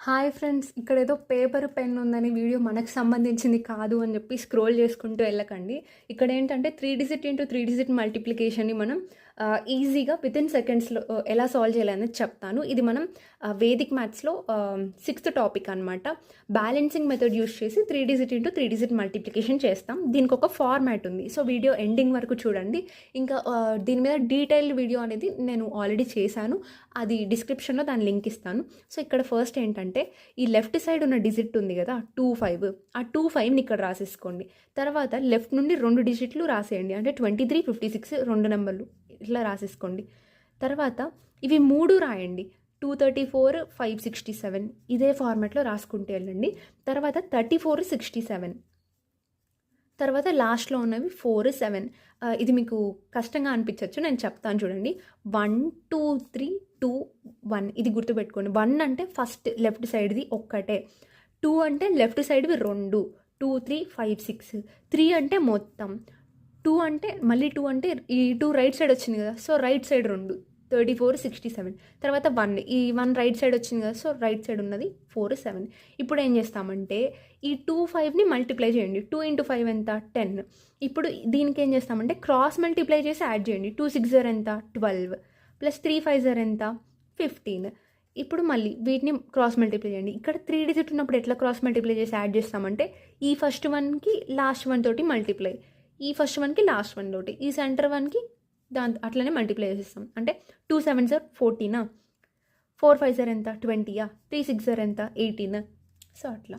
Hi friends, ఇక్కడేదో paper pen ఉందని video మనకు సంబంధించింది కాదు అని చెప్పి స్క్రోల్ చేసుకుంటూ వెళ్ళకండి. ఇక్కడ ఏంటంటే 3 డిజిట్ ఇంటూ 3 డిజిట్ మల్టిప్లికేషన్ని మనం ఈజీగా వితిన్ సెకండ్స్లో ఎలా సాల్వ్ చేయాలనేది చెప్తాను. ఇది మనం వేదిక్ మ్యాథ్స్లో 6th టాపిక్ అనమాట. బ్యాలెన్సింగ్ మెథడ్ యూస్ చేసి 3 డిజిట్ ఇంటూ 3 డిజిట్ మల్టిప్లికేషన్ చేస్తాం. దీనికి ఒక ఫార్మాట్ ఉంది. సో వీడియో ఎండింగ్ వరకు చూడండి. ఇంకా దీని మీద డీటెయిల్డ్ వీడియో అనేది నేను ఆల్రెడీ చేశాను. అది డిస్క్రిప్షన్లో దాని లింక్ ఇస్తాను. సో ఇక్కడ ఫస్ట్ ఏంటంటే ఈ లెఫ్ట్ సైడ్ ఉన్న డిజిట్ ఉంది కదా 25, ఆ 25ని ఇక్కడ రాసేసుకోండి. తర్వాత లెఫ్ట్ నుండి 2 డిజిట్లు రాసేయండి, అంటే 23, 56 2 నెంబర్లు ఇట్లా రాసేసుకోండి. తర్వాత ఇవి 3 రాయండి, 234, 567 ఇదే ఫార్మాట్లో రాసుకుంటూ వెళ్ళండి. తర్వాత 34, 67, తర్వాత లాస్ట్లో ఉన్నవి 4, 7. ఇది మీకు కష్టంగా అనిపించవచ్చు, నేను చెప్తాను చూడండి. 1, 2, 3, 2, 1 ఇది గుర్తుపెట్టుకోండి. 1 అంటే ఫస్ట్ లెఫ్ట్ సైడ్ది ఒక్కటే, 2 అంటే లెఫ్ట్ సైడ్వి 2, 2, 3, 5, 6, 3 అంటే మొత్తం, 2 అంటే మళ్ళీ 2 అంటే ఈ 2 రైట్ సైడ్ వచ్చింది కదా, సో రైట్ సైడ్ 2, 34, 67. తర్వాత 1, ఈ 1 రైట్ సైడ్ వచ్చింది కదా, సో రైట్ సైడ్ ఉన్నది 4, 7. ఇప్పుడు ఏం చేస్తామంటే ఈ 2, 5ని మల్టిప్లై చేయండి. 2 × 5 ఎంత? 10. ఇప్పుడు దీనికి ఏం చేస్తామంటే క్రాస్ మల్టిప్లై చేసి యాడ్ చేయండి. 2, 6 ఎంత? 12 ప్లస్ 3, 5 ఎంత? 15. ఇప్పుడు మళ్ళీ వీటిని క్రాస్ మల్టిప్లై చేయండి. ఇక్కడ 3 డిజిట్ ఉన్నప్పుడు ఎట్లా క్రాస్ మల్టిప్లై చేసి యాడ్ చేస్తామంటే ఈ ఫస్ట్ 1కి లాస్ట్ 1 తోటి మల్టిప్లై, ఈ ఫస్ట్ 1కి లాస్ట్ 1 తోటి, ఈ సెంటర్ 1కి దాంతో అట్లనే మల్టిప్లై చేసేస్తాం. అంటే 2 7 14, 4 5 ఎంత? 20, 3 6 ఎంత? 18. సో అట్లా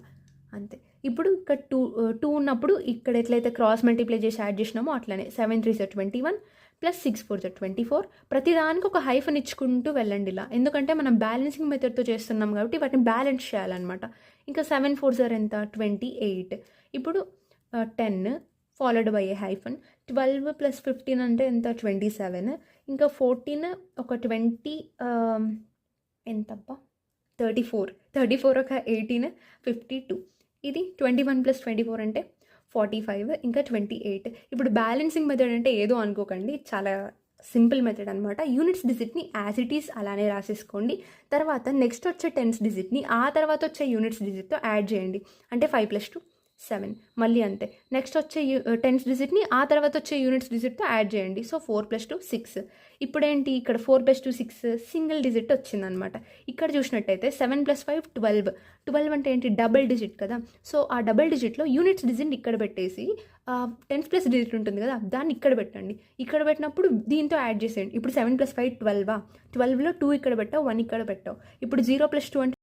అంతే. ఇప్పుడు ఇక్కడ 2 ఉన్నప్పుడు ఇక్కడ ఎట్లయితే క్రాస్ మల్టిప్లై చేసి యాడ్ చేసినామో అట్లనే 7 3 21 ప్లస్ 6 4 24. ప్రతిదానికి ఒక హైఫన్ ఇచ్చుకుంటూ వెళ్ళండి ఇలా, ఎందుకంటే మనం బ్యాలెన్సింగ్ మెథడ్తో చేస్తున్నాం కాబట్టి వాటిని బ్యాలెన్స్ చేయాలన్నమాట. ఇంకా 7 4 ఎంత? 28. ఇప్పుడు 10 followed by A hyphen. 12 plus 15 అంటే ఎంత? 27. ఇంకా 14 ఒక 20 ఎంతబ్బా 34 ఒక 18 52. ఇది 21 ప్లస్ 24 అంటే 45, ఇంకా 28. ఇప్పుడు బ్యాలెన్సింగ్ మెథడ్ అంటే ఏదో అనుకోకండి, చాలా సింపుల్ మెథడ్ అనమాట. యూనిట్స్ డిజిట్ని యాజ్ ఇట్ ఈస్ అలానే రాసేసుకోండి. తర్వాత నెక్స్ట్ వచ్చే టెన్స్ డిజిట్ని ఆ తర్వాత వచ్చే యూనిట్స్ డిజిట్తో యాడ్ చేయండి, అంటే 5 + 2 7. మళ్ళీ అంతే. నెక్స్ట్ వచ్చే టెన్స్ డిజిట్ని ఆ తర్వాత వచ్చే యూనిట్స్ డిజిట్తో యాడ్ చేయండి. సో 4 + 2 6. ఇప్పుడేంటి ఇక్కడ 4 + 2 6 సింగిల్ డిజిట్ వచ్చిందనమాట. ఇక్కడ చూసినట్టయితే 7 + 5 12. 12 అంటే ఏంటి? డబుల్ డిజిట్ కదా. సో ఆ డబుల్ డిజిట్లో యూనిట్స్ డిజిట్ ఇక్కడ పెట్టేసి టెన్స్ ప్లస్ డిజిట్ ఉంటుంది కదా, దాన్ని ఇక్కడ పెట్టండి. ఇక్కడ పెట్టినప్పుడు దీంతో యాడ్ చేసేయండి. ఇప్పుడు 7 + 5 12. 12లో 2 ఇక్కడ పెట్టావు, 1 ఇక్కడ పెట్టావు. ఇప్పుడు 0 + 2 అంటే